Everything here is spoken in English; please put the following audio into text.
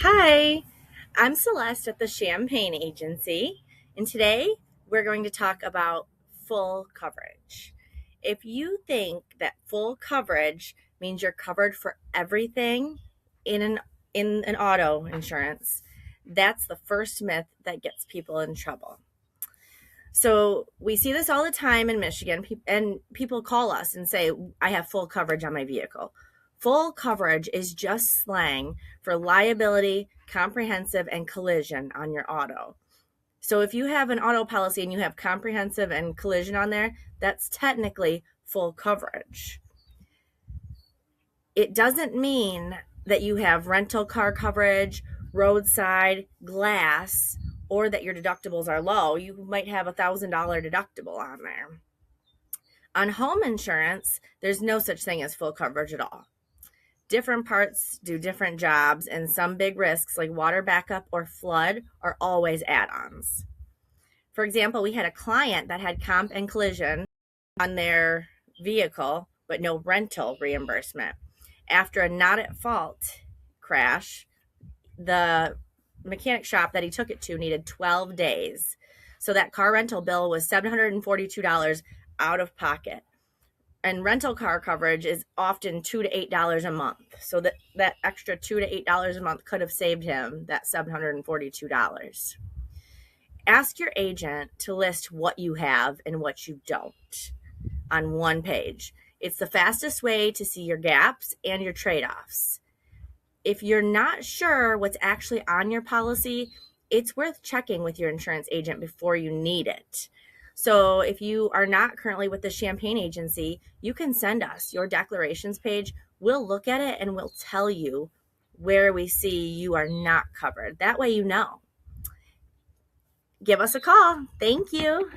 Hi, I'm Celeste at the Champagne Agency, and today we're going to talk about full coverage. If you think that full coverage means you're covered for everything in an auto insurance, that's the first myth that gets people in trouble. So we see this all the time in Michigan, and people call us and say, I have full coverage on my vehicle. Full coverage is just slang for liability, comprehensive, and collision on your auto. So if you have an auto policy and you have comprehensive and collision on there, that's technically full coverage. It doesn't mean that you have rental car coverage, roadside, glass, or that your deductibles are low. You might have $1,000 deductible on there. On home insurance, there's no such thing as full coverage at all. Different parts do different jobs, and some big risks like water backup or flood are always add-ons. For example, we had a client that had comp and collision on their vehicle, but no rental reimbursement. After a not at fault crash, the mechanic shop that he took it to needed 12 days. So that car rental bill was $742 out of pocket. And rental car coverage is often $2 to $8 a month. So that extra $2 to $8 a month could have saved him that $742. Ask your agent to list what you have and what you don't on one page. It's the fastest way to see your gaps and your trade-offs. If you're not sure what's actually on your policy, it's worth checking with your insurance agent before you need it. So if you are not currently with the Champagne Agency, you can send us your declarations page. We'll look at it and we'll tell you where we see you are not covered. That way you know. Give us a call. Thank you.